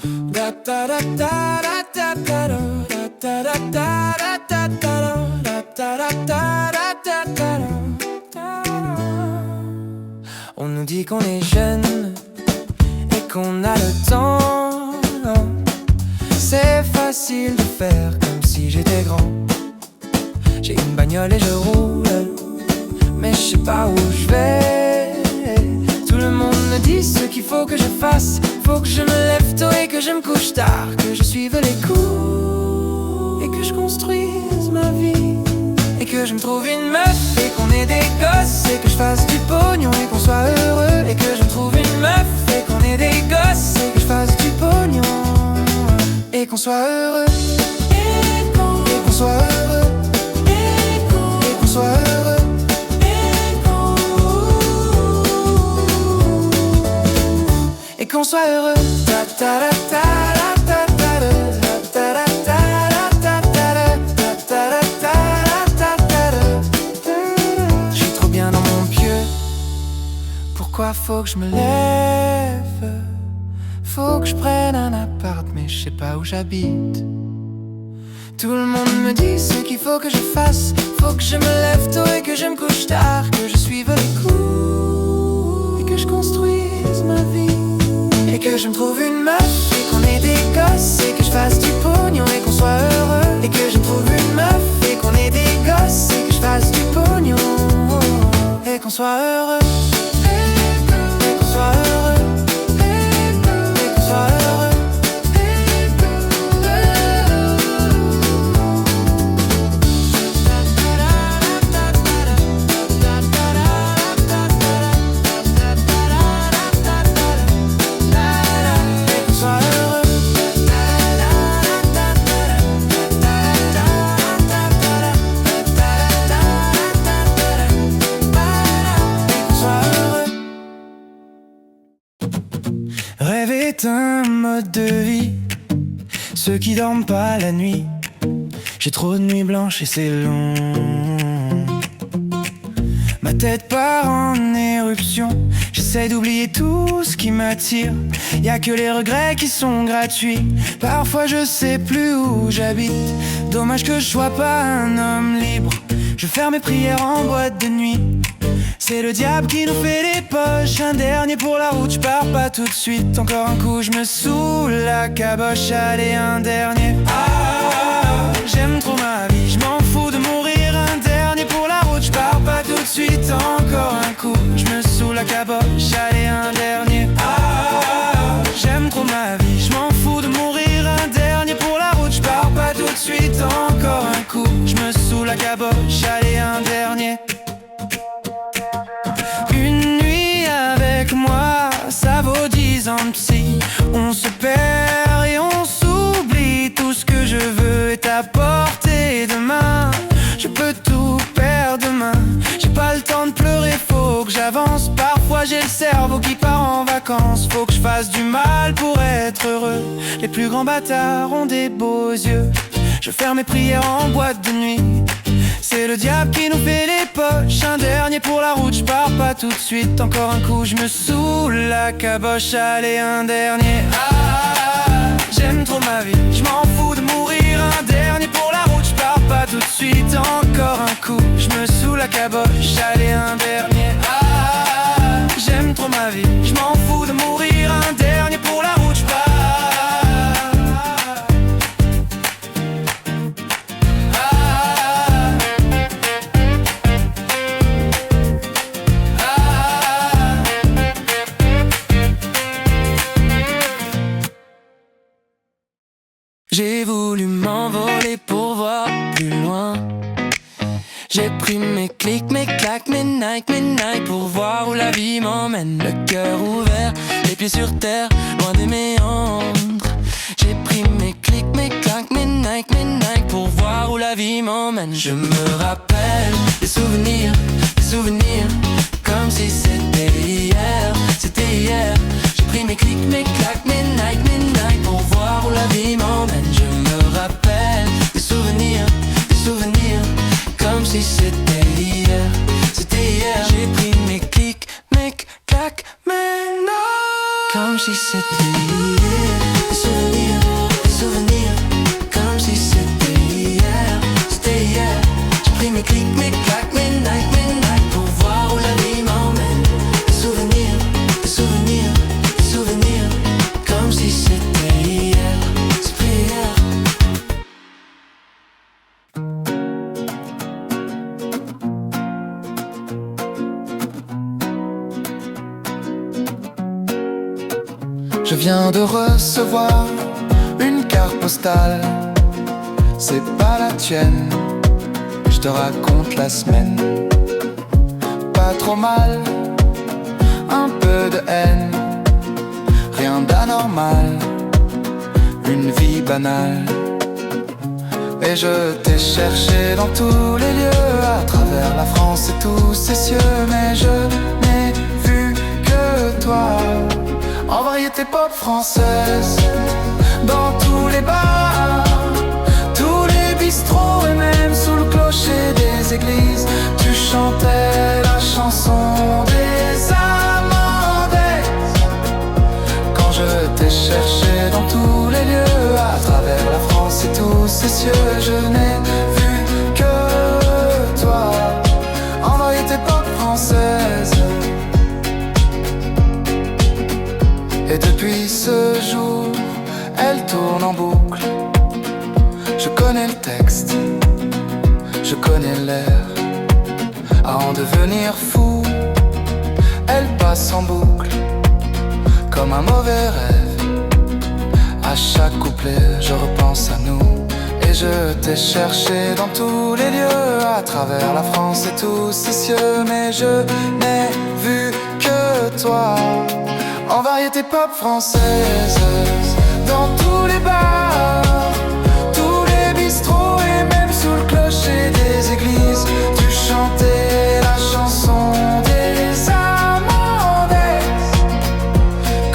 Da da da da da da da da da da da da da da. On nous dit qu'on est jeune et qu'on a le temps. C'est facile de faire comme si j'étais grand. J'ai une bagnole et je roule, mais je sais pas où je vais. Tout le monde me dit ce qu'il faut que je fasse. Faut que je me lève tôt et que je me couche tard, que je suive les coups et que je construise ma vie, et que je me trouve une meuf et qu'on ait des gosses, et que je fasse du pognon et qu'on soit heureux, et que je me trouve une meuf et qu'on ait des gosses, et que je fasse du pognon et qu'on soit heureux, et qu'on soit heureux, et qu'on soit heureux. Et qu'on soit heureux. Je suis trop bien dans mon pieu. Pourquoi faut que je me lève? Faut que je prenne un appart, mais je sais pas où j'habite. Tout le monde me dit ce qu'il faut que je fasse. Faut que je me lève tôt et que je me couche tard, que je suive les coups et que je construise ma vie, et que je me trouve une meuf et qu'on ait des gosses, et que je fasse du pognon et qu'on soit heureux, et que je me trouve une meuf et qu'on ait des gosses, et que je fasse du pognon et qu'on soit heureux, et qu'on soit heureux, et qu'on soit heureux. Rêver est un mode de vie, ceux qui dorment pas la nuit. J'ai trop de nuits blanches et c'est long. Ma tête part en éruption, j'essaie d'oublier tout ce qui m'attire. Y'a que les regrets qui sont gratuits. Parfois je sais plus où j'habite. Dommage que je sois pas un homme libre. Je vais faire mes prières en boîte de nuit. C'est le diable qui nous fait les poches. Un dernier pour la route, je pars pas tout de suite. Encore un coup, je me saoule la caboche. Allez, un dernier. Ah, j'aime trop ma vie, je m'en fous de mourir. Un dernier pour la route, je pars pas tout de suite. Encore un coup, je me saoule la caboche. Allez, un dernier. Ah, j'aime trop ma vie, je m'en fous de mourir. Un dernier pour la route, je pars pas tout de suite. Encore un coup, je me saoule la caboche. Allez, un dernier. Moi, ça vaut 10 ans de psy. On se perd et on s'oublie. Tout ce que je veux est à portée de main. Je peux tout perdre demain. J'ai pas le temps de pleurer, faut que j'avance. Parfois j'ai le cerveau qui part en vacances. Faut que je fasse du mal pour être heureux. Les plus grands bâtards ont des beaux yeux. Je ferme mes prières en boîte de nuit. C'est le diable qui nous fait les poches. Un dernier pour la route, je pars pas tout de suite. Encore un coup, je me saoule la caboche. Allez, un dernier. Ah, j'aime trop ma vie, je m'en fous de mourir. Un dernier pour la route, je pars pas tout de suite. Encore un coup, je me saoule la caboche. Allez, un dernier. Ah, j'aime trop ma vie, je m'en fous de mourir. Un dernier pour la route, je pars. J'ai voulu m'envoler pour voir plus loin. J'ai pris mes clics, mes claques, mes Nike pour voir où la vie m'emmène. Le cœur ouvert, les pieds sur terre, loin des méandres. J'ai pris mes clics, mes claques, mes Nike pour voir où la vie m'emmène. Je me rappelle des souvenirs, comme si c'était hier, c'était hier. J'ai pris mes clics, mes claques, mes Nike pour voir où la vie m'emmène. Je me rappelle des souvenirs, comme si c'était hier, c'était hier. J'ai pris mes clics, mes claques, mes Nike, comme si c'était hier. viens de recevoir une carte postale. C'est pas la tienne, je te raconte la semaine. Pas trop mal, un peu de haine, rien d'anormal, une vie banale. Et je t'ai cherché dans tous les lieux, à travers la France et tous ses cieux, mais je n'ai vu que toi, en variété pop française, dans tous les bars, tous les bistrots et même sous le clocher des églises. Tu chantais la chanson des Amandaises. Quand je t'ai cherché dans tous les lieux, à travers la France et tous ses cieux, je n'ai vu que toi, en variété pop française. Et depuis ce jour, elle tourne en boucle. Je connais le texte, je connais l'air. À en devenir fou, elle passe en boucle, comme un mauvais rêve. À chaque couplet, je repense à nous. Et je t'ai cherché dans tous les lieux, à travers la France et tous ses cieux, mais je n'ai vu que toi, en variété pop française, dans tous les bars, tous les bistrots et même sous le clocher des églises. Tu chantais la chanson des Amandaises.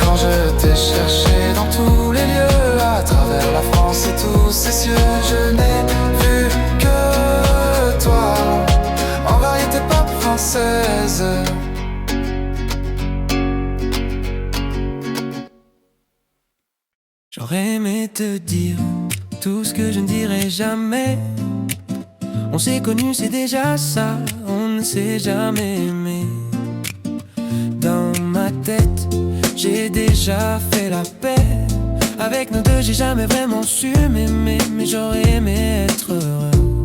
Quand je t'ai cherché dans tous les lieux, à travers la France et tous ses cieux, je n'ai vu que toi, en variété pop française. J'aurais aimé te dire tout ce que je ne dirai jamais. On s'est connus, c'est déjà ça, on ne s'est jamais aimé. Dans ma tête, j'ai déjà fait la paix. Avec nous deux, j'ai jamais vraiment su m'aimer, mais j'aurais aimé être heureux.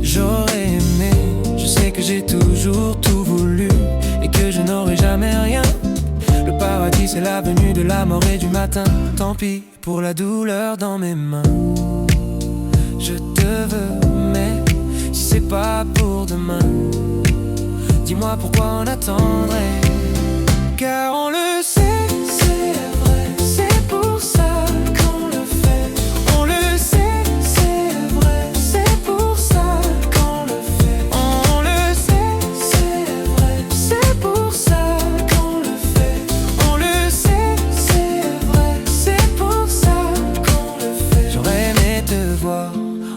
J'aurais aimé, je sais que j'ai toujours tout voulu et que je n'aurai jamais rien. Le paradis c'est la venue de la mort et du matin. Tant pis pour la douleur dans mes mains. Je te veux, mais si c'est pas pour demain, dis-moi pourquoi on attendrait. Car on le sait, c'est vrai, c'est pour ça qu'on le fait. On le sait, c'est vrai, c'est pour ça qu'on le fait. On le sait, c'est vrai, c'est pour ça qu'on le fait. On le sait, c'est vrai, c'est pour ça qu'on le fait. J'aurais aimé te voir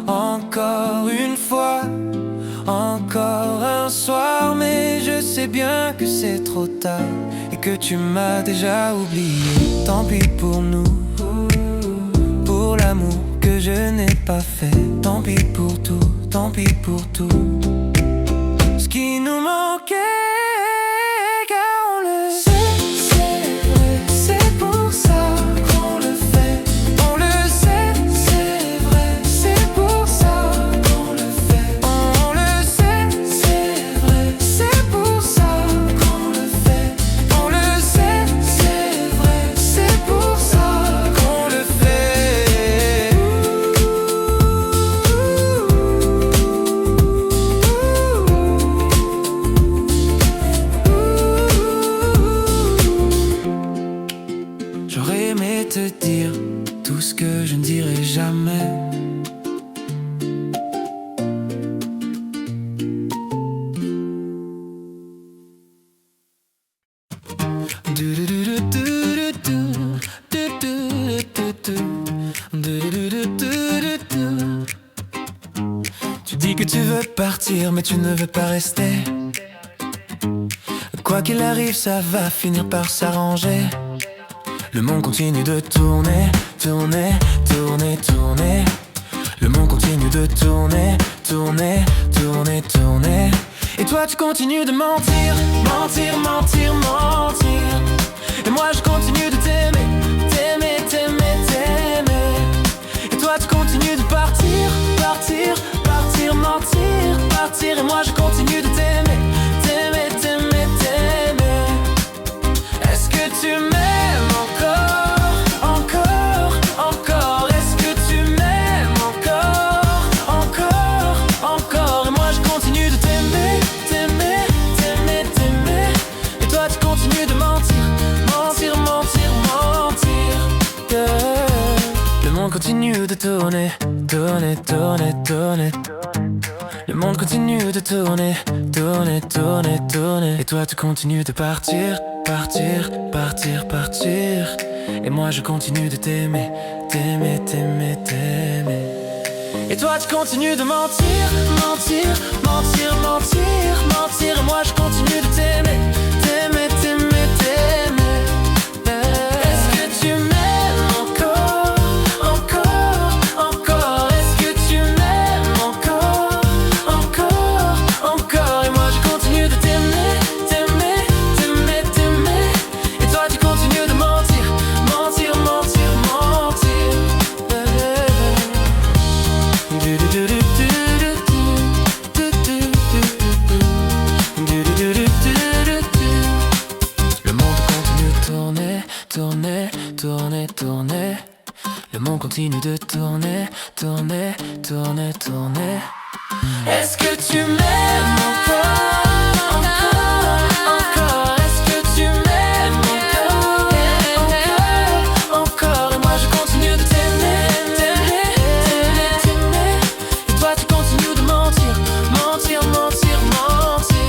encore une fois, encore un soir, mais je sais bien que c'est trop tard et que tu m'as déjà oublié. Tant pis pour nous, pour l'amour que je n'ai pas fait. Tant pis pour tout, tant pis pour tout ce qui nous manquait. Car on le sait, c'est vrai, c'est pour ça qu'on le fait. On le sait, c'est vrai, c'est pour ça qu'on le fait. On le sait, c'est vrai, c'est pour ça qu'on le fait. On le sait, c'est vrai, c'est pour ça qu'on le fait. J'aurais aimé te dire tout ce que je ne dirai jamais. Tu dis que tu veux partir, mais tu ne veux pas rester. Quoi qu'il arrive, ça va finir par s'arranger. Le monde continue de tourner, tourner, tourner, tourner. Le monde continue de tourner, tourner, tourner, tourner. Et toi tu continues de mentir, mentir, mentir, mentir. Et moi je continue de t'aimer, t'aimer, t'aimer, t'aimer. Et toi tu continues de partir, partir, partir, mentir, partir. Et moi je continue de t'aimer, t'aimer, t'aimer, t'aimer. Est-ce que tu m'aimes encore? monde continue de tourner, tourner, tourner, tourner. Le monde continue de tourner, tourner, tourner, tourner. Et toi tu continues de partir, partir, partir, partir. Et moi je continue de t'aimer, t'aimer, t'aimer, t'aimer. Et toi tu continues de mentir, mentir, mentir, mentir, mentir. Et moi je continue de t'aimer, t'aimer, t'aimer, t'aimer. Est-ce que tu m'aimes encore, encore, encore? Est-ce que tu m'aimes encore, encore, encore? Et moi je continue de t'aimer, t'aimer, t'aimer, t'aimer. Et toi tu continues de mentir, mentir, mentir, mentir. Le monde continue de tourner, tourner, tourner, tourner. Le monde continue de tourner, tourner, tourner, tourner. Est-ce que tu m'aimes encore, encore, encore? Est-ce que tu m'aimes encore, encore, encore? Et moi je continue de t'aimer, t'aimer, t'aimer, t'aimer. Et toi tu continues de mentir, mentir, mentir, mentir.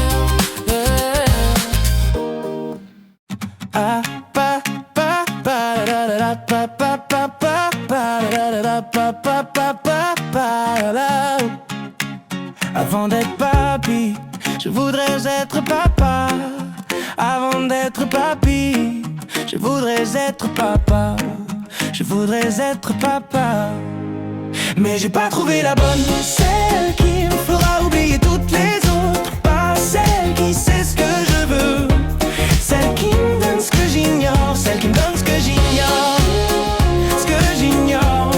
Ah, pa, pa, pa, da, da, da, pa, pa, pa, pa, pa, da, da, da, pa, pa, pa, pa, pa, da. Avant d'être papy, je voudrais être papa. Avant d'être papy, je voudrais être papa. Je voudrais être papa. Mais j'ai pas trouvé la bonne, celle qui me fera oublier toutes les autres. Pas celle qui sait ce que je veux, celle qui me donne ce que j'ignore, celle qui me donne ce que j'ignore, ce que j'ignore,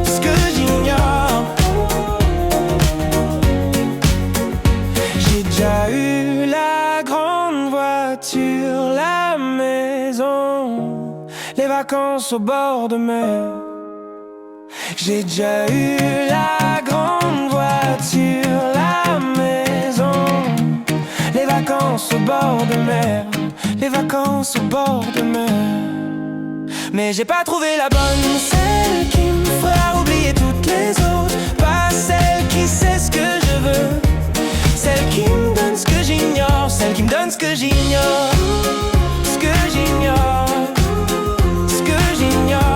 ce que j'ignore. J'ai déjà eu la grande voiture, la maison, les vacances au bord de mer. J'ai déjà eu la grande voiture, la maison, les vacances au bord de mer, les vacances au bord de mer. Mais j'ai pas trouvé la bonne, celle qui me fera oublier toutes les autres. Pas celle qui sait ce que je veux, celle qui me donne ce que j'ignore, celle qui me donne ce que j'ignore, ce que j'ignore, ce que j'ignore.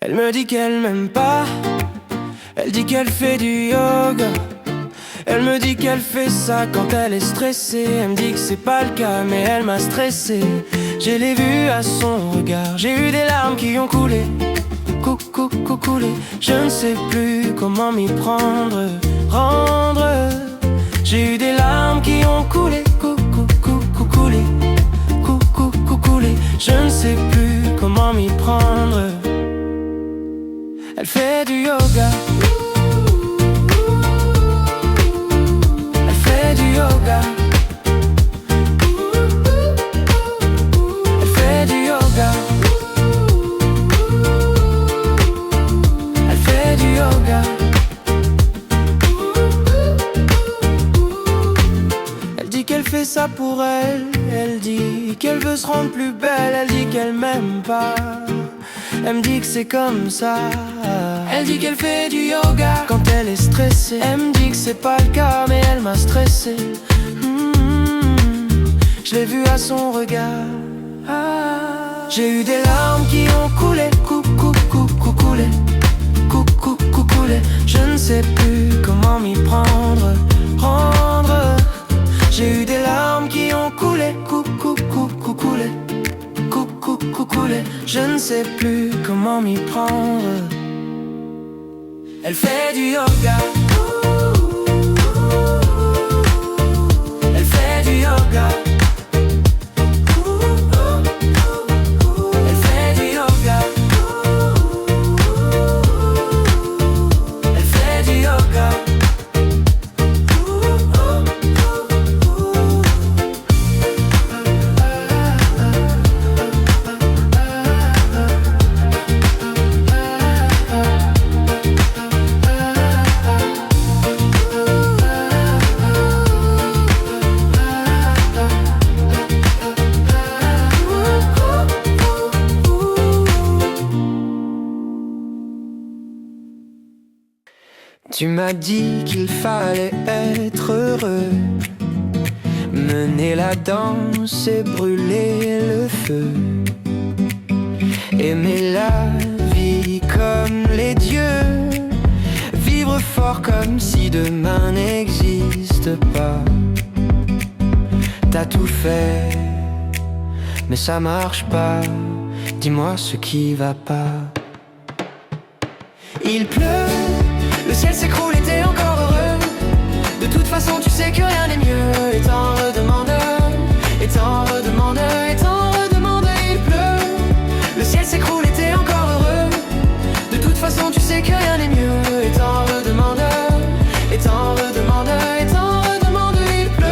Elle me dit qu'elle m'aime pas, elle dit qu'elle fait du yoga. Elle me dit qu'elle fait ça quand elle est stressée. Elle me dit que c'est pas le cas mais elle m'a stressé. Je l'ai vu à son regard, j'ai eu des larmes qui ont coulé, coulé. Je ne sais plus comment m'y prendre, rendre. J'ai eu des larmes qui ont coulé, coulé, coulé. Je ne sais plus comment m'y prendre. Elle fait du yoga, elle fait du yoga, elle fait du yoga, elle fait du yoga. Elle dit qu'elle fait ça pour elle, elle dit qu'elle veut se rendre plus belle, elle dit qu'elle m'aime pas. Elle me dit que c'est comme ça. Elle dit qu'elle fait du yoga quand elle est stressée. Elle me dit que c'est pas le cas mais elle m'a stressé. Je l'ai vu à son regard. J'ai eu des larmes qui ont coulé, coulé, coulé. Je ne sais plus comment m'y prendre, rendre. J'ai eu des larmes qui ont coulé, coulé. Je ne sais plus comment m'y prendre. Elle fait du yoga, elle fait du yoga, elle fait du yoga, elle fait du yoga. Tu m'as dit qu'il fallait être heureux, mener la danse et brûler le feu, aimer la vie comme les dieux, vivre fort comme si demain n'existe pas. T'as tout fait, mais ça marche pas. Dis-moi ce qui va pas. Il pleut, le ciel s'écroule et t'es encore heureux. De toute façon tu sais que rien n'est mieux. Et t'en redemandes, et t'en redemandes, et t'en redemandes. Il pleut, le ciel s'écroule et t'es encore heureux. De toute façon tu sais que rien n'est mieux. Et t'en redemandes, et t'en redemandes, et t'en redemandes. Il pleut.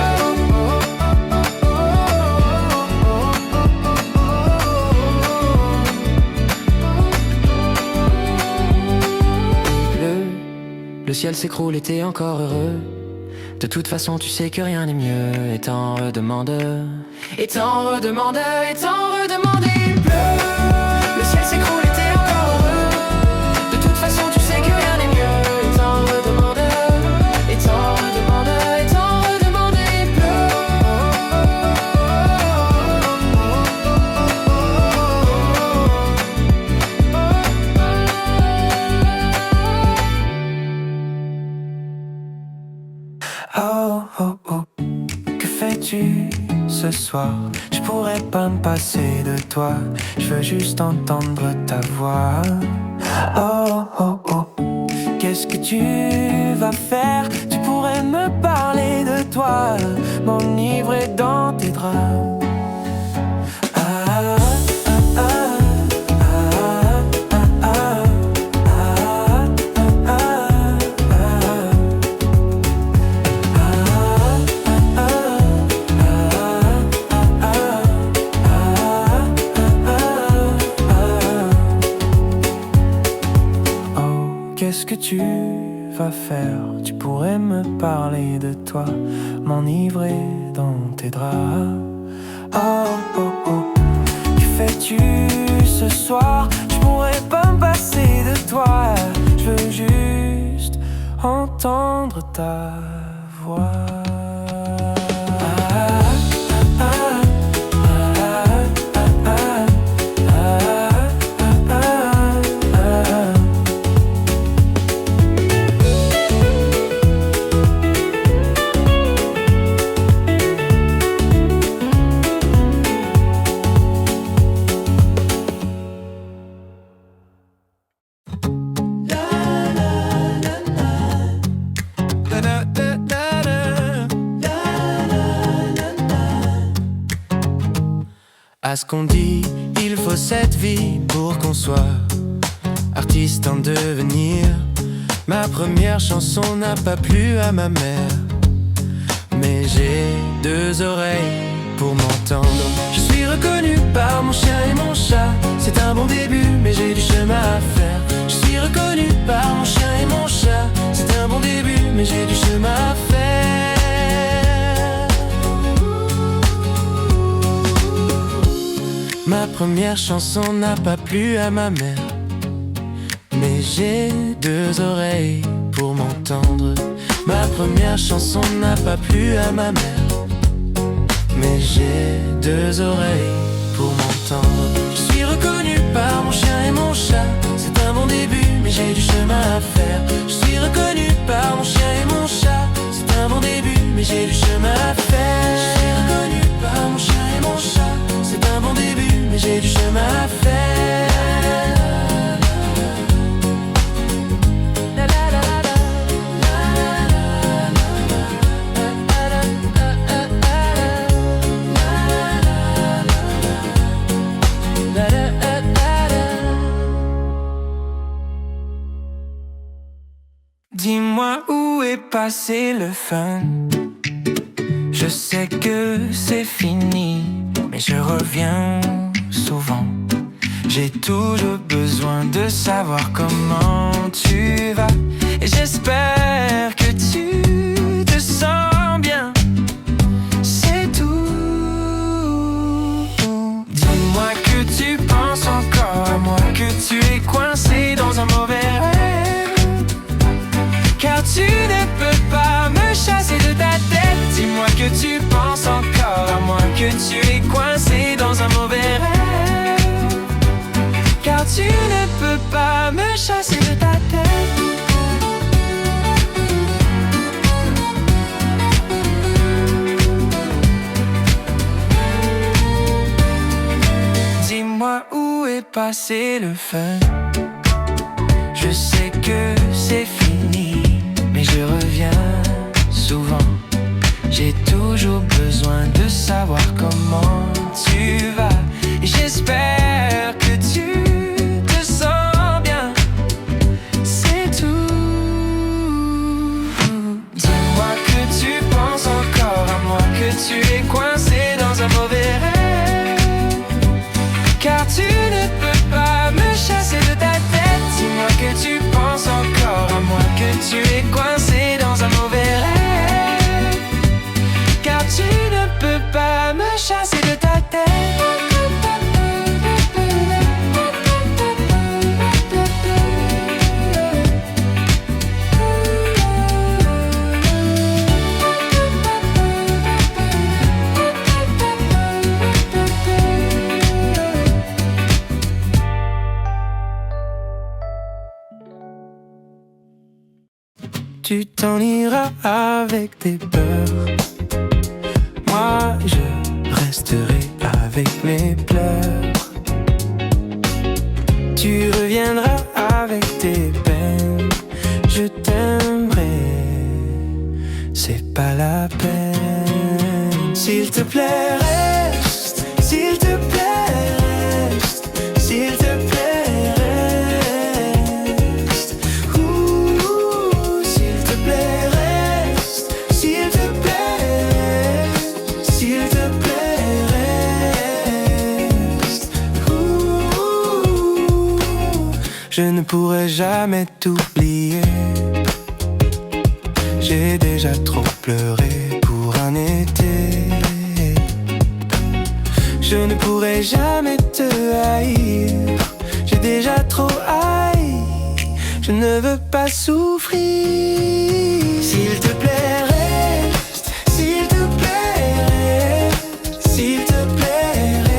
Le ciel s'écroule et t'es encore heureux. De toute façon tu sais que rien n'est mieux. Et t'en redemandes, et t'en redemandes, et t'en redemandes. Il pleut, le ciel s'écroule et t'es encore heureux. De toute façon tu sais que rien n'est mieux. Et t'en redemandes, et t'en redemandes, et t'en redemandes. Il pleut. Oh, oh, oh, que fais-tu ce soir? Je pourrais pas me passer de toi. Je veux juste entendre ta voix. Oh, oh, oh, qu'est-ce que tu vas faire? Tu pourrais me parler de toi, m'enivrer dans tes draps. Ah, ah, ah. Qu'est-ce que tu vas faire? Tu pourrais me parler de toi, m'enivrer dans tes draps. Oh, oh, oh, que fais-tu ce soir? Je pourrais pas me passer de toi. Je veux juste entendre ta voix. À ce qu'on dit, il faut cette vie pour qu'on soit artiste en devenir. Ma première chanson n'a pas plu à ma mère, mais j'ai deux oreilles pour m'entendre. Je suis reconnu par mon chien et mon chat. C'est un bon début, mais j'ai du chemin à faire. Je suis reconnu par mon chien et mon chat. C'est un bon début, mais j'ai du chemin à faire. Ma première chanson n'a pas plu à ma mère, mais j'ai deux oreilles pour m'entendre. Ma première chanson n'a pas plu à ma mère, mais j'ai deux oreilles pour m'entendre. Je suis reconnu par mon chien et mon chat. C'est un bon début, mais j'ai du chemin à faire. Je suis reconnu par mon chien et mon chat. C'est un bon début, mais j'ai du chemin à faire. Je suis reconnu par mon chien et mon chat. C'est un bon début, mais j'ai du chemin à faire. Dis-moi où est passé le fun. Je sais que c'est fini, mais je reviens souvent. J'ai toujours besoin de savoir comment tu vas, et j'espère que tu te sens bien. C'est tout. Dis-moi que tu penses encore à moi, que tu es coincé dans un mauvais rêve, car car tu ne peux pas me chasser de ta tête. Dis-moi où est passé le fun. Je sais que c'est fini, mais je reviens souvent. J'ai toujours besoin de savoir comment tu vas. Et j'espère que tu te sens bien. C'est tout. Dis-moi que tu penses encore à moi, que tu es coincé dans un mauvais rêve, car tu ne peux pas me chasser de ta tête. Dis-moi que tu penses encore à moi, que tu es coincé dans un mauvais rêve, car tu ne peux pas me chasser de ta tête. Tu t'en iras avec tes peurs, moi je resterai avec mes pleurs. Tu reviendras avec tes peines, je t'aimerai, c'est pas la peine. S'il te plaît reste, s'il te plaît reste, s'il te plaît. Je ne pourrai jamais t'oublier. J'ai déjà trop pleuré pour un été. Je ne pourrai jamais te haïr. J'ai déjà trop haï. Je ne veux pas souffrir. S'il te plaît reste, s'il te plaît reste, s'il te plaît reste.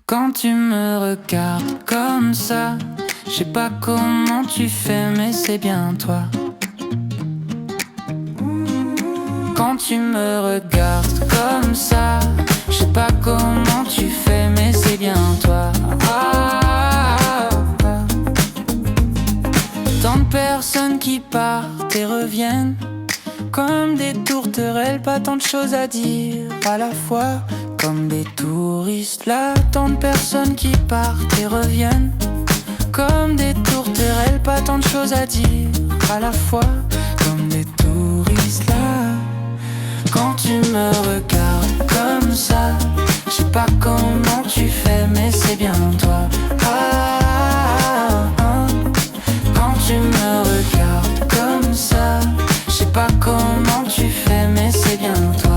Quand tu me regardes comme ça, je sais pas comment tu fais, mais c'est bien toi. Quand tu me regardes comme ça, je sais pas comment tu fais, mais c'est bien toi. Tant de personnes qui partent et reviennent comme des tourterelles, pas tant de choses à dire à la fois. Comme des touristes là, tant de personnes qui partent et reviennent comme des tourterelles, pas tant de choses à dire à la fois. Comme des touristes là. Quand tu me regardes comme ça, je sais pas comment tu fais, mais c'est bien toi. Quand tu me regardes comme ça, je sais pas comment tu fais, mais c'est bien toi.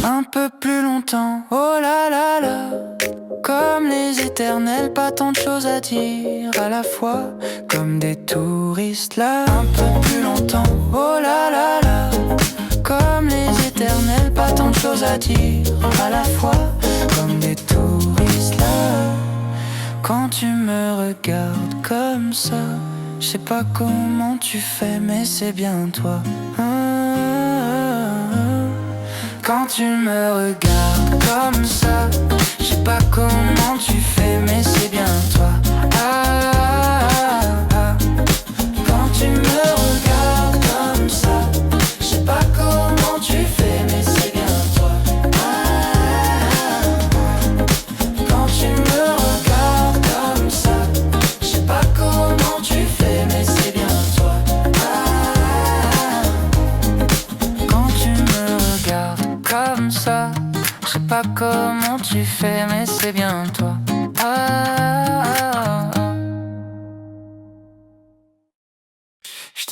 Un peu plus longtemps, oh là là là. Comme les éternels, pas tant de choses à dire à la fois. Comme des touristes là. Un peu plus longtemps, oh là là là. Comme les éternels, pas tant de choses à dire à la fois. Comme des touristes là. Quand tu me regardes comme ça, je sais pas comment tu fais, mais c'est bien toi. Quand tu me regardes comme ça, je sais pas comment c'est bien toi. Ah, ah, ah. Je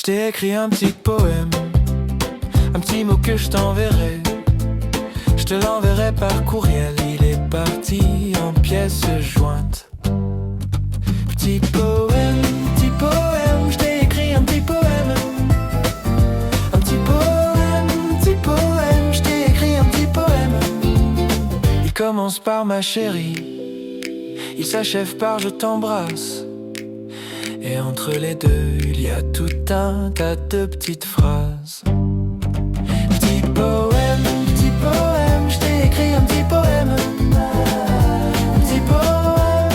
t'ai écrit un petit poème, un petit mot que je t'enverrai. Je te l'enverrai par courriel, il est parti en pièces jointes. Petit poème, je t'ai écrit un petit poème. Un petit poème, je t'ai écrit un petit poème. Il commence par ma chérie, il s'achève par je t'embrasse. Et entre les deux, il y a tout un tas de petites phrases. Petit poème, je t'ai écrit un petit poème. Petit poème,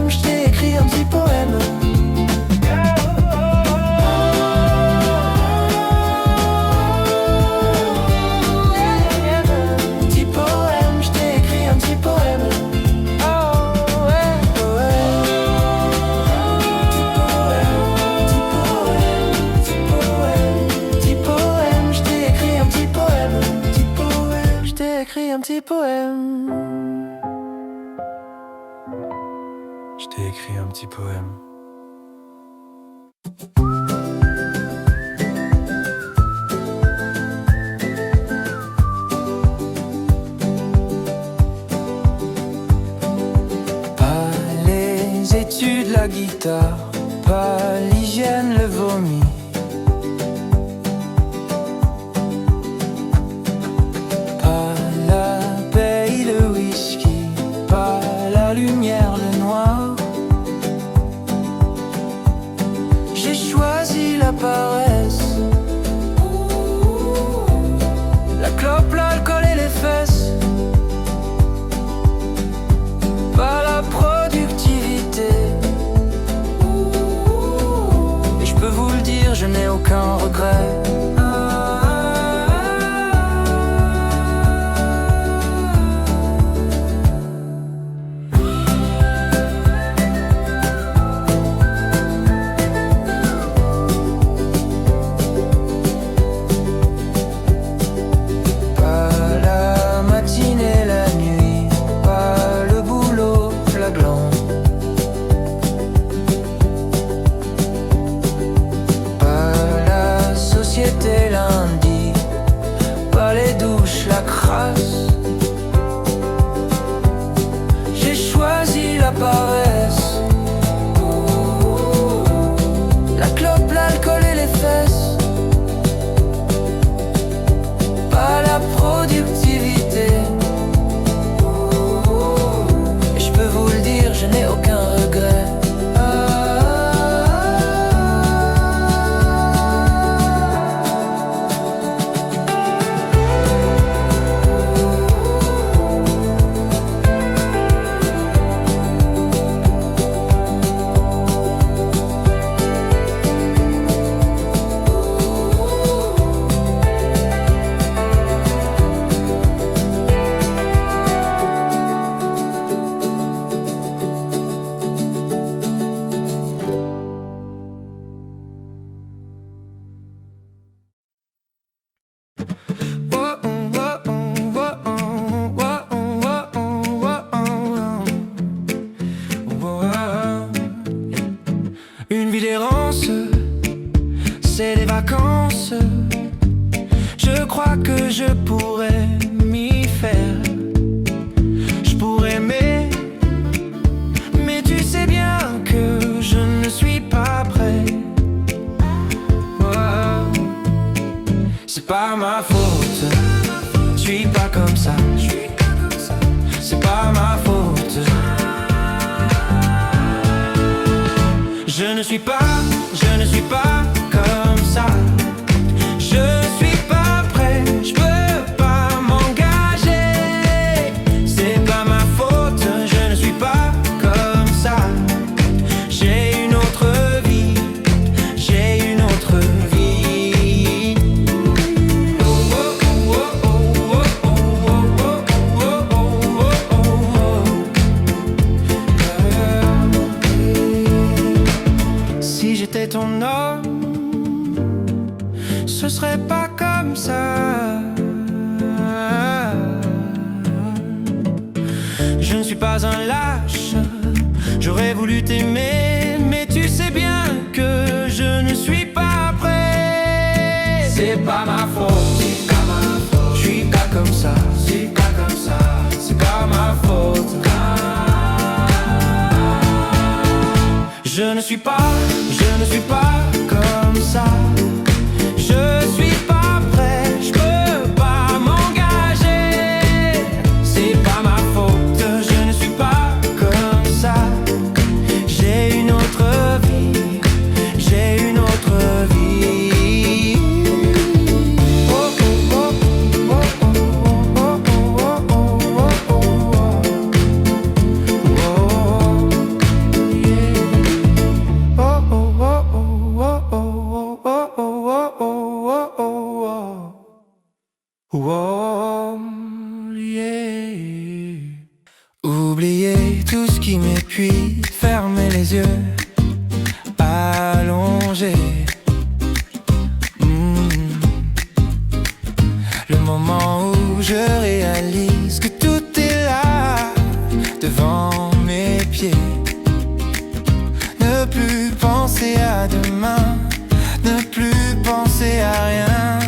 je t'ai écrit un petit poème. Petit poème, je t'ai écrit un petit poème. Un petit poème. Je t'ai écrit un petit poème. Pas les études, la guitare, pas l'hygiène, le vomi. Le noir. J'ai choisi la paresse, la clope, l'alcool et les fesses. Pas la productivité. Et je peux vous le dire, je n'ai aucun regret. Lundi, pas les douches, la crasse. J'ai choisi la paresse, la clope, l'alcool et les fesses. Pas la productivité. Et je peux vous le dire, je n'ai aucun regret. Une vie d'errance, c'est des vacances. Je crois que je pourrais m'y faire. Je pourrais aimer, mais tu sais bien que je ne suis pas prêt. C'est pas ma faute, je suis pas comme ça. C'est pas ma faute. Je ne suis pas comme ça. Je suis pas prêt, je peux pas m'engager. C'est pas ma faute, je ne suis pas comme ça. J'ai une autre vie, j'ai une autre vie. j'étais ton homme, ce serait pas comme ça. Je ne suis pas un lâche, j'aurais voulu t'aimer, mais tu sais bien que je ne suis pas prêt. C'est pas ma faute, c'est pas ma faute. Je suis pas comme ça, c'est pas comme ça. C'est pas ma faute. Je ne suis pas comme ça. Je suis pas prêt, je peux pas m'engager. C'est pas ma faute, je ne suis pas comme ça. J'ai une autre vie, j'ai une autre vie. Oh oh oh oh oh oh oh oh oh oh yeah. Oublier tout ce qui m'épuise, fermer les yeux, allonger. Le moment où je réalise que tout est là, devant mes pieds. Ne plus penser à demain, ne plus penser à rien.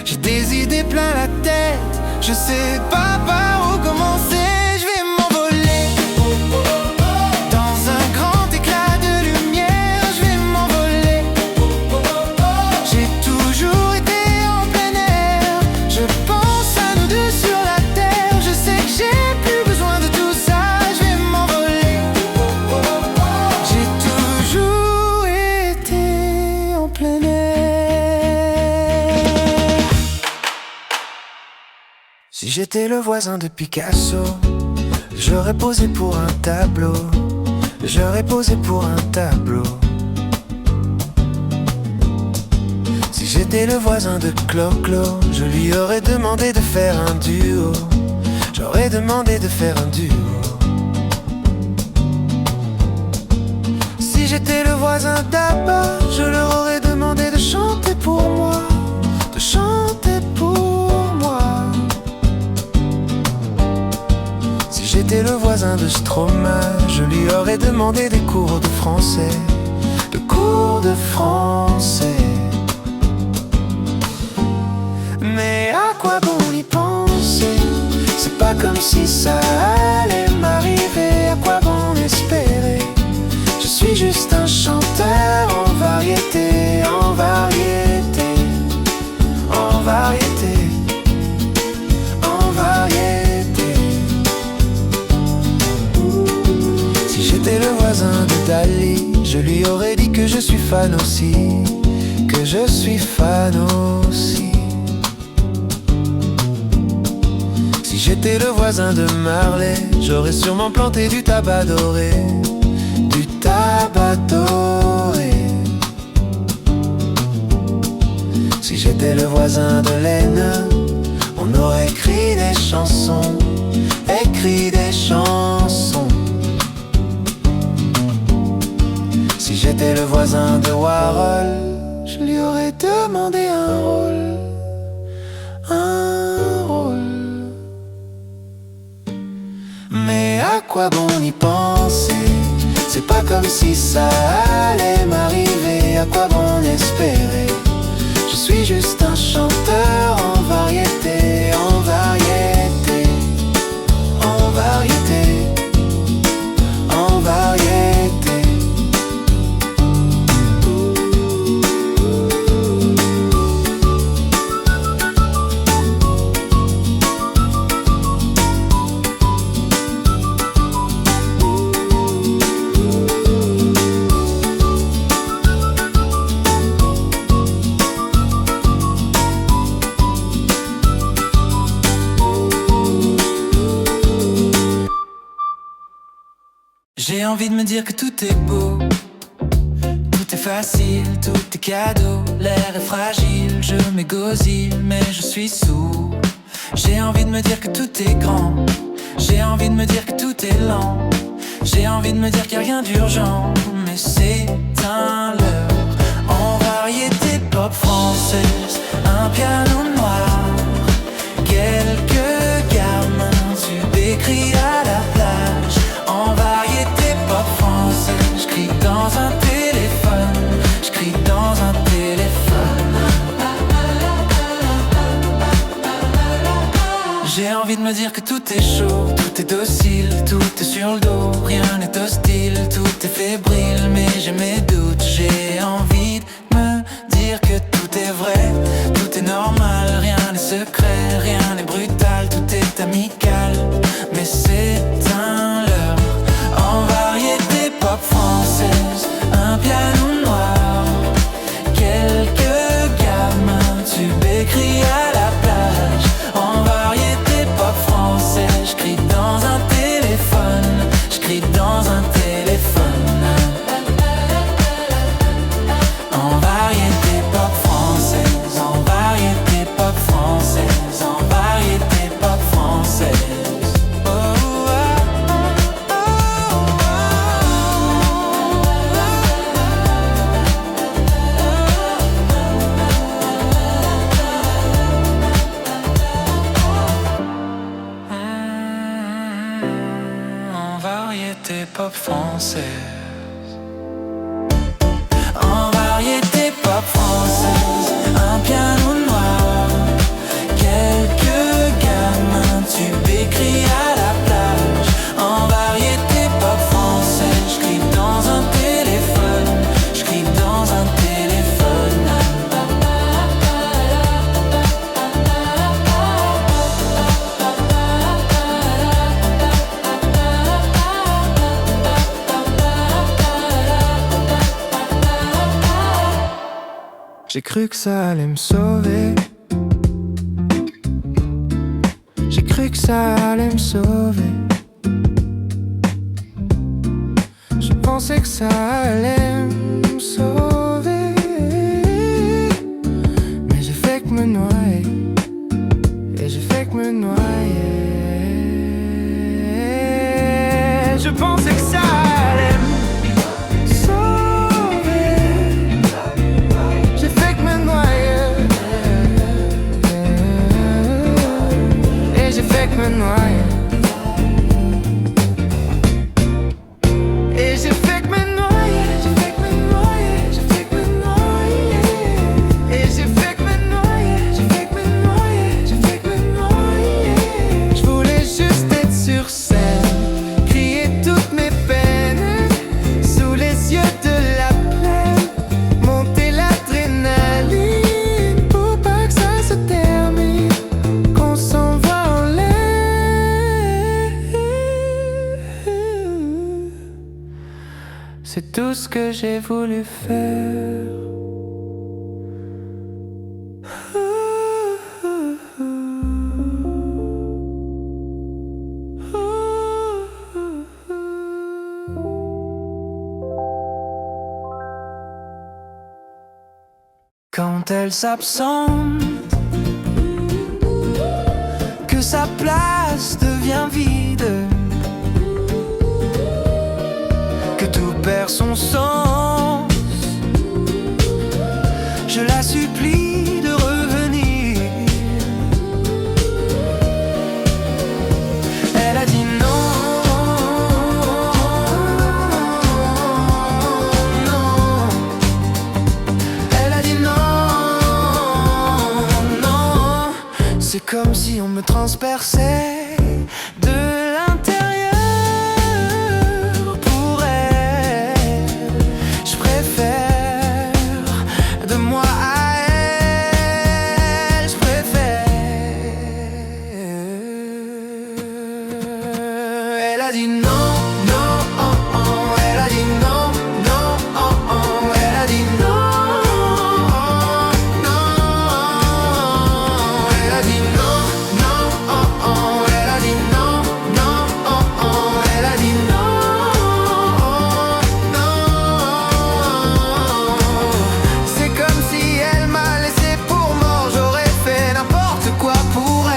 J'ai des idées plein la tête, je sais pas par où commencer. Je vais m'envoler dans un grand éclat de lumière. Je vais m'envoler. J'ai toujours été en plein air. Je pense à nous deux sur la terre. Je sais que j'ai plus besoin de tout ça. Je vais m'envoler. J'ai toujours été en plein air. Si j'étais le voisin de Picasso, j'aurais posé pour un tableau. J'aurais posé pour un tableau. Si j'étais le voisin de Clo-Clo, je lui aurais demandé de faire un duo. J'aurais demandé de faire un duo. Si j'étais le voisin d'Abba, je leur aurais demandé de chanter pour moi. De chanter pour moi. Si j'étais le voisin de Stromae, je lui aurais demandé des cours de français. De cours de français. Mais à quoi bon y penser? C'est pas comme si ça allait m'arriver. À quoi bon espérer? Je suis juste un chanteur en variété, en variété, en variété, en variété. Si j'étais le voisin de Dali, je lui aurais dit que je suis fan aussi, que je suis fan aussi. Si j'étais le voisin de Marley, j'aurais sûrement planté du tabac doré. Du tabac doré. Si j'étais le voisin de Lennon, on aurait écrit des chansons, écrit des chansons. Si j'étais le voisin de Warhol, je lui aurais demandé un rôle, un rôle. Mais à quoi bon y penser? C'est pas comme si ça allait m'arriver. À quoi bon espérer? Je suis juste un chanteur en variété, en variété, en variété, en variété. J'ai envie de me dire que tout est beau, tout est facile, tout est cadeau. L'air est fragile, je m'égosille, mais je suis sourd. J'ai envie de me dire que tout est grand, j'ai envie de me dire que tout est lent. J'ai envie de me dire qu'il n'y a rien d'urgent, mais c'est un leurre. me dire que tout est chaud, tout est docile, tout est sur le dos, rien n'est hostile, tout est fébrile, mais j'ai mes doutes, j'ai envie de me dire que tout est vrai, tout est normal, rien n'est secret, rien n'est brutal, tout est amical, mais c'est un leurre. En variété pop française, un piano noir, quelques gamins, tubes écrits à la plage. En variété pop française, j'crie dans un téléphone, j'crie dans un téléphone. En variété pop française, en variété pop française, en variété pop française. Pop française. En variété pop française, un piano noir, quelques gamins, tubes écrits à la plage. En variété pop française, j'crie dans un téléphone, j'crie dans un téléphone. J'ai cru que ça allait me sauver. J'ai cru que ça allait me sauver. Je pensais que ça allait me sauver. Mais j'ai fait que me noyer. Et j'ai fait que me noyer. Je pensais que ça allait me me noyer. Et j'ai fait que me noyer, j'ai fait que me noyer, j'ai fait que me noyer. Et j'ai fait que me noyer, j'ai fait que me noyer, j'ai fait que me noyer. Je voulais juste être sur scène, crier toutes mes peines sous les yeux de la plaine, monter l'adrénaline pour pas que ça se termine, qu'on s'en va. C'est tout ce que j'ai voulu faire. Quand elle s'absente, que sa place devient vide, que tout perd son sens, je la supplie de revenir. Elle a dit non, non. Elle a dit non, non. C'est comme si on me transperçait de l'intérieur. Elle a dit non, non, oh, oh. Elle a dit non, non, oh, oh. Elle a dit non, oh, non. Elle a dit non, non, oh, oh. Elle a dit non, non, oh, oh. Elle a dit non, oh, non. C'est comme si elle m'a laissé pour mort. J'aurais fait n'importe quoi pour elle.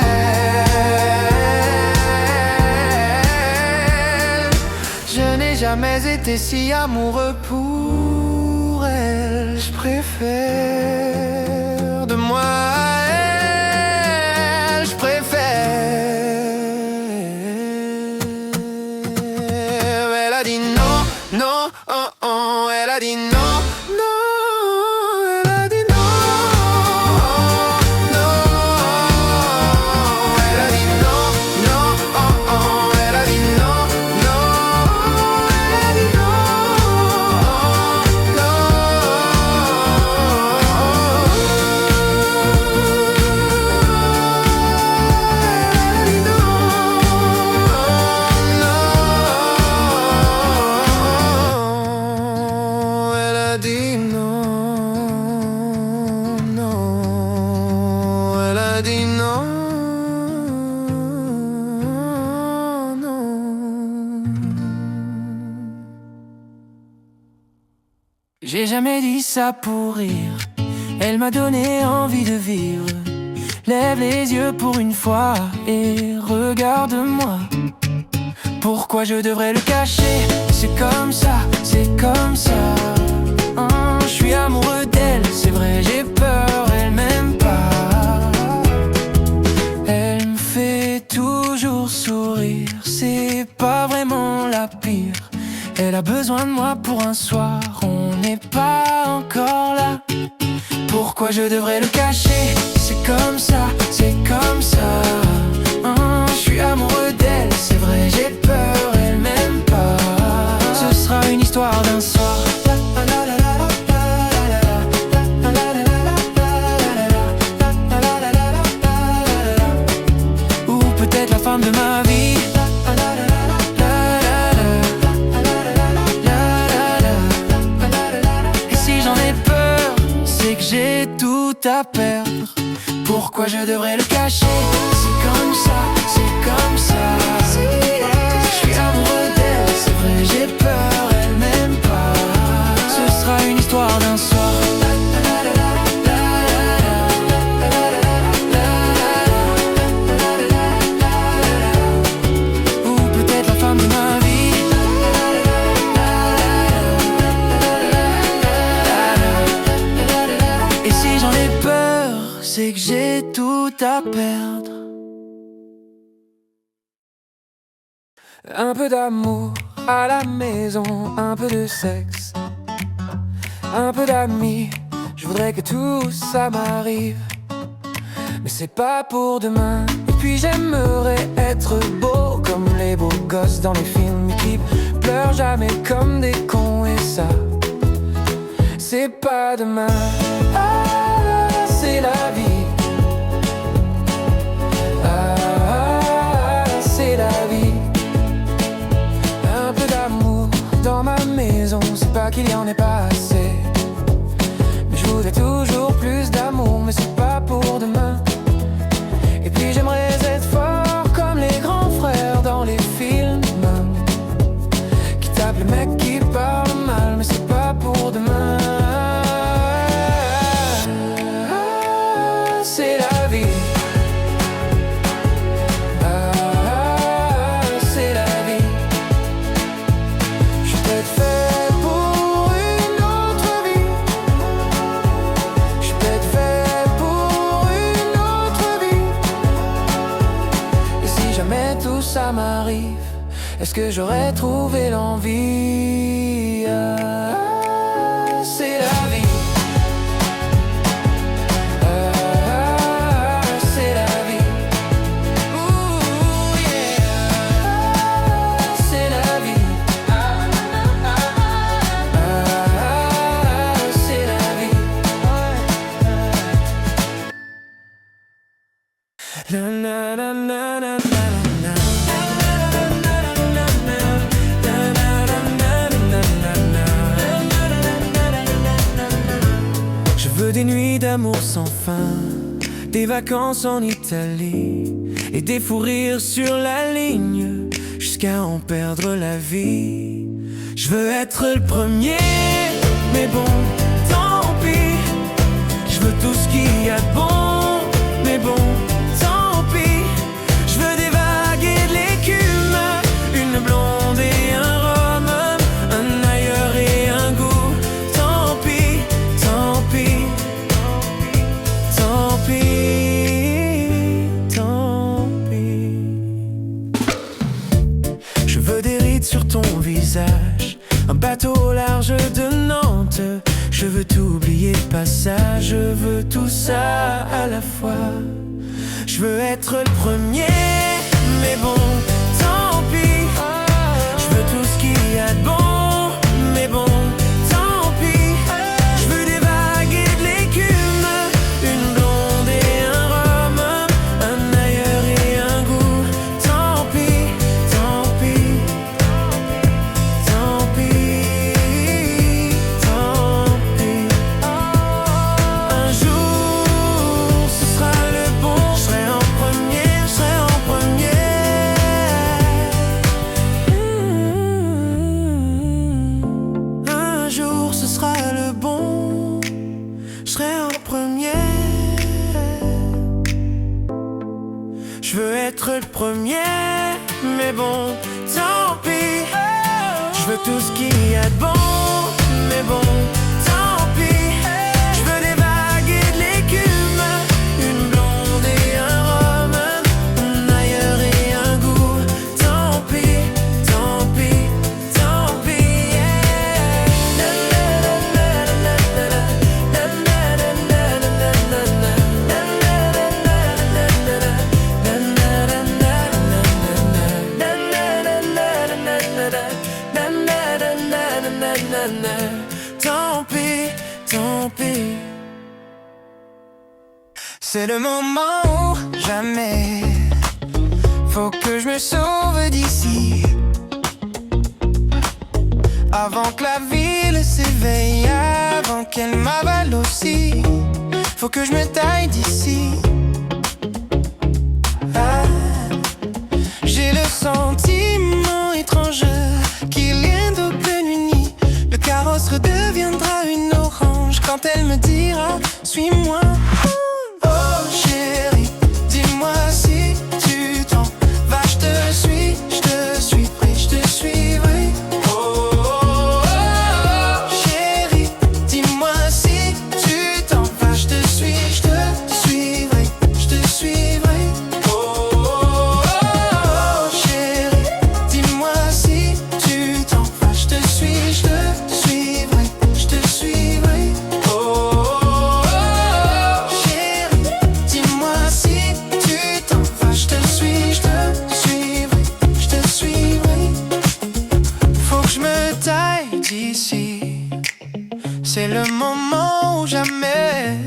Jamais été si amoureux pour elle. Je préfère de moi à elle. Je préfère. Elle a dit non, non, oh, oh. Elle a dit non, non. Elle a dit non, non. Elle a dit non, non. J'ai jamais dit ça pour rire. Elle m'a donné envie de vivre. Lève les yeux pour une fois et regarde-moi. Pourquoi je devrais le cacher? C'est comme ça, c'est comme ça. Je suis amoureux d'elle, c'est vrai, j'ai peur, elle m'aime pas. Elle me fait toujours sourire, c'est pas vraiment la pire. Elle a besoin de moi pour un soir, on n'est pas encore là. Pourquoi je devrais le cacher? C'est comme ça, c'est comme ça. Je suis amoureux d'elle, c'est vrai, j'ai peur, elle m'aime pas. Ce sera une histoire d'un soir. Ou peut-être la femme de ma vie. Et si j'en ai peur, c'est que j'ai tout à perdre. Pourquoi je devrais le cacher? C'est comme ça, c'est comme ça. Je suis amoureux d'elle, c'est vrai, j'ai peur, elle m'aime pas. Ce sera une histoire d'un soir. Ou peut-être la femme de ma vie. Et si j'en ai peur, c'est que j'ai tout à perdre. Un peu d'amour à la maison, un peu de sexe, un peu d'amis. Je voudrais que tout ça m'arrive, mais c'est pas pour demain. Et puis j'aimerais être beau comme les beaux gosses dans les films qui pleurent jamais comme des cons. Et ça, c'est pas demain. C'est la vie. C'est la vie. Un peu d'amour dans ma maison, c'est pas qu'il y en ait pas assez, mais je voudrais toujours plus d'amour, mais c'est pas pour demain. Et puis j'aimerais être fort comme les grands frères dans les films, qui tapent le mec qui parle mal, mais c'est pas pour demain. C'est la vie. C'est la vie. Je peux être fait pour une autre vie. Je peux être fait pour une autre vie. Et si jamais tout ça m'arrive, est-ce que j'aurais trouvé l'envie? C'est la vie. Je veux des nuits d'amour sans fin, des vacances en Italie et des fous rires sur la ligne jusqu'à en perdre la vie. Je veux être le premier, mais bon, tant pis. Je veux tout ce qu'il y a de bon, mais bon, tant pis. Je veux des vagues et de l'écume, une blonde et un rhum, un ailleurs et un goût. Tant pis, tant pis, tant pis, tant pis. Je veux des rides sur ton visage, un bateau au large de Nantes. Je veux t'oublier de passage, je veux tout ça à la fois. Je veux être le premier, mais bon, tant pis. Je veux tout ce qu'il y a de bon, mais bon, tant pis. Je veux des vagues et de l'écume, une blonde et un rhum, un ailleurs et un goût. Tant pis, tant pis, tant pis, tant pis. Un jour, ce sera le bon, je serai en premier, je serai en premier. être le premier, mais bon, tant pis. Je veux tout ce qu'il y a de bon, mais bon, tant pis. Je veux des vagues et de l'écume, une blonde et un rhum, un ailleurs et un goût. Tant pis, tant pis, tant pis, yeah. Tant pis, tant pis. C'est le moment où jamais faut que je me sauve d'ici, avant que la ville s'éveille, avant qu'elle m'avale aussi. Faut que je me taille d'ici. Ah, j'ai le sentiment étrange qu'il y a d'aucune unie. Le carrosse redeviendra une orange quand elle me dira suis-moi. Oh chérie, dis-moi si tu t'en vas. Je te suis, je te suivrai, je te suivrai. Oh, oh, oh, chérie, dis-moi si tu t'en vas. Je te suis, je te suivrai, je te suivrai. Oh, oh, oh, chérie, dis-moi si tu t'en vas. Je te suis, je te suivrai, je te suivrai. Oh, oh, oh, chérie, dis-moi si tu t'en vas. Je te suis, je te suivrai, je te suivrai. Faut que je me taille d'ici, c'est le moment ou jamais.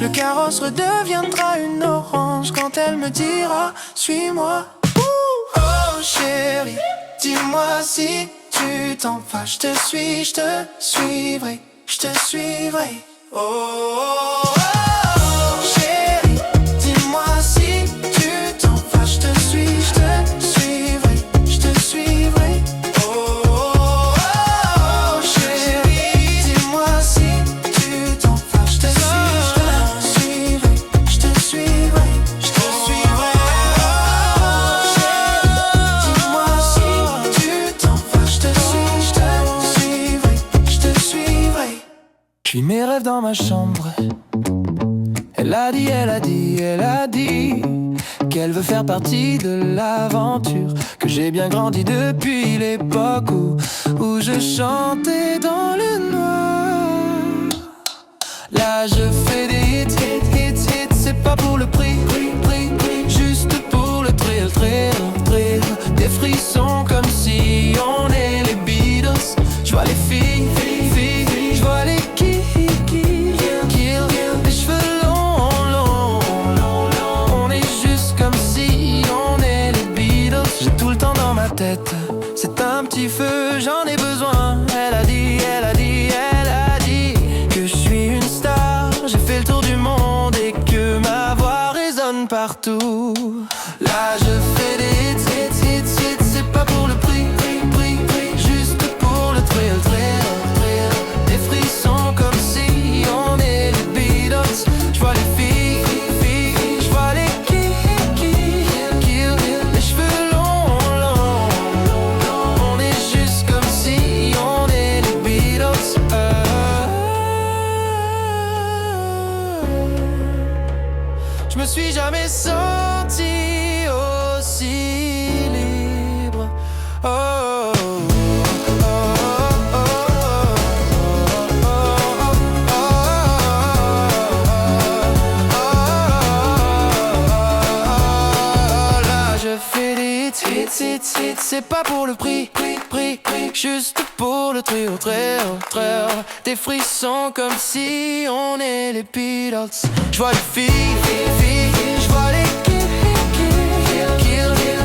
Le carrosse redeviendra une orange quand elle me dira suis-moi. Oh chérie, dis-moi si tu t'en vas. Je te suis, je te suivrai, je te suivrai. Oh, oh, oh, chérie, dis-moi si tu t'en vas. Je te suis, je te suivrai, je te suivrai. Oh, oh, oh, chérie, dis-moi si tu t'en vas. Je te suivrai, je te suivrai, je te suivrai. Oh, chérie, dis-moi si tu t'en vas. Je te suis, je te suivrai, je te suivrai. Je vis mes rêves dans ma chambre. Elle a dit, elle a dit, elle a dit qu'elle veut faire partie de l'aventure, que j'ai bien grandi depuis l'époque où je chantais dans le noir. Là je fais des hits, hits, hits, hits. C'est pas pour le prix, juste pour le thrill, thrill, thrill. Des frissons comme si on est les Beatles. Je vois les filles, filles, je vois les kill, les cheveux longs. On est juste comme si on est les Beatles. J'ai tout le temps dans ma tête, c'est un petit feu, j'en ai besoin. Elle a dit, elle a dit, elle a dit que je suis une star. J'ai fait le tour du monde et que ma voix résonne partout. Là je fais des hits, hits, hits, hits. C'est pas pour le prix, juste pour le thrill, thrill, thrill. Des frissons comme si on est les Beatles. Je vois les filles, je vois les kill, les cheveux longs. On est juste comme si on est les Beatles. Je me suis jamais senti aussi libre. Oh, oh, oh, oh, oh, oh, oh. Là je fais des hits, hits, hits. C'est pas pour le prix, juste pour le thrill, thrill, thrill. Des frissons comme si on est les Beatles. Je vois les filles, je vois les kill,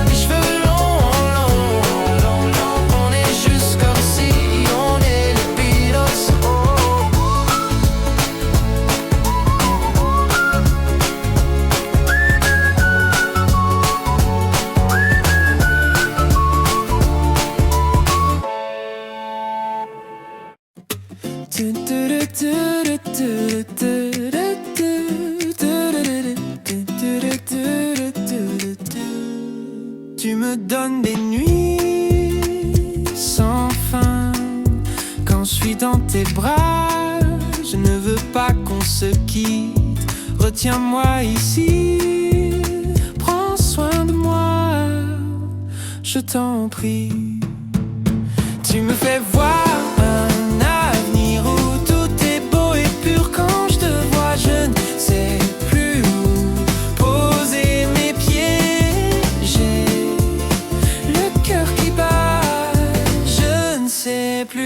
les cheveux longs. On est juste comme si on est les Beatles. Tu me donnes des nuits sans fin. Quand je suis dans tes bras, je ne veux pas qu'on se quitte. Retiens-moi ici, prends soin de moi, je t'en prie. Tu me fais voir un avenir où tout est beau et pur. Quand je te vois, je ne sais plus où poser mes pieds. J'ai le cœur qui bat, je ne sais plus.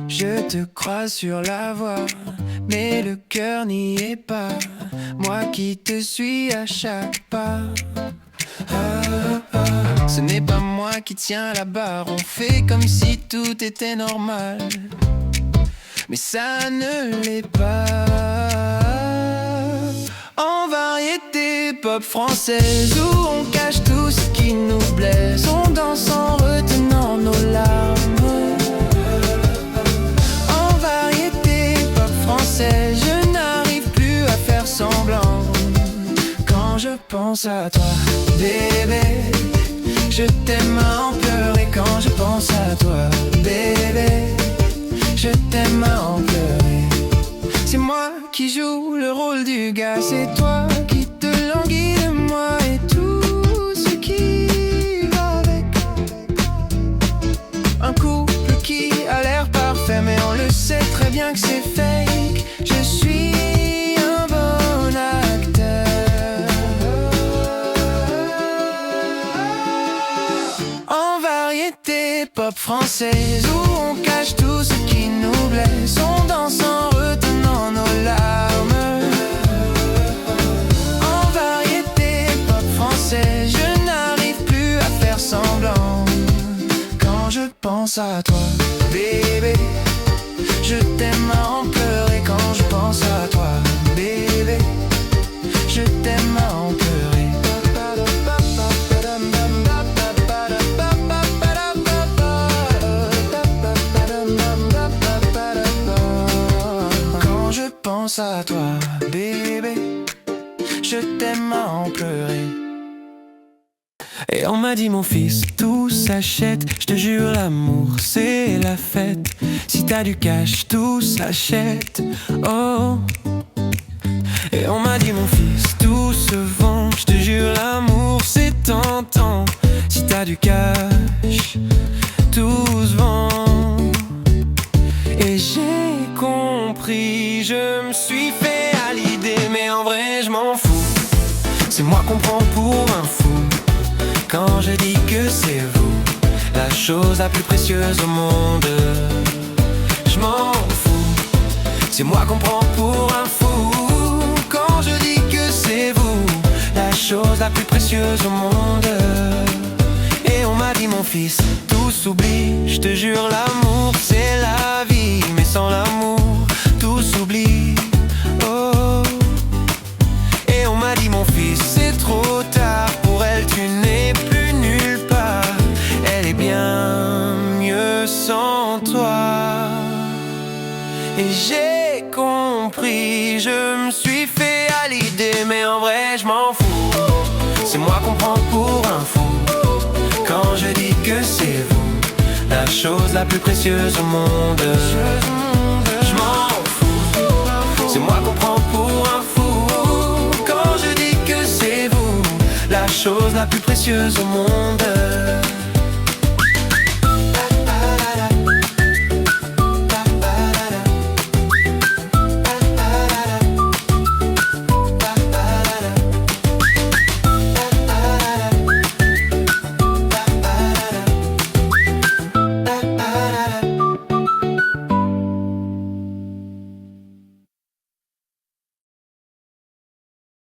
Je te croise sur la voie, mais le cœur n'y est pas. Moi qui te suis à chaque pas. Ce n'est pas moi qui tiens la barre. On fait comme si tout était normal, mais ça ne l'est pas. En variété pop française, où on cache tout ce qui nous blesse, on danse en retenant nos larmes. Je n'arrive plus à faire semblant. Quand je pense à toi, bébé, je t'aime à en pleurer. Quand je pense à toi, bébé, je t'aime à en pleurer. C'est moi qui joue le rôle du gars, c'est toi qui te languis de moi et tout ce qui va avec. Un couple qui a l'air parfait, mais on le sait très bien que c'est fake. Je suis un bon acteur. En variété pop française, où on cache tout ce qui nous blesse, on danse en retenant nos larmes. En variété pop française, je n'arrive plus à faire semblant. Quand je pense à toi, bébé, je t'aime à en pleurer. Quand je pense à toi, bébé, je t'aime à en pleurer. Quand je pense à toi, bébé, je t'aime à en pleurer. Et on m'a dit mon fils, tout s'achète. Je te jure l'amour c'est la fête. Si t'as du cash, tout s'achète. Oh. Et on m'a dit mon fils, tout se vend. Je te jure l'amour c'est tentant. Si t'as du cash, tout se vend. Et j'ai compris, je me suis fait à l'idée, mais en vrai je m'en fous. C'est moi qu'on prend pour un fou. Quand je dis que c'est vous, la chose la plus précieuse au monde, je m'en fous. C'est moi qu'on prend pour un fou. Quand je dis que c'est vous, la chose la plus précieuse au monde. Et on m'a dit mon fils, tout s'oublie. Je te jure l'amour c'est la vie, mais sans l'amour tout s'oublie. Oh. Et on m'a dit mon fils, c'est trop tard. Pour elle tu n'es plus nulle part. Elle est bien mieux sans toi. Et j'ai compris, je me suis fait à l'idée, mais en vrai je m'en fous. C'est moi qu'on prend pour un fou. Quand je dis que c'est vous, la chose la plus précieuse au monde, je m'en fous. C'est moi qu'on prend pour un fou. Quand je dis que c'est vous, la chose la plus précieuse au monde.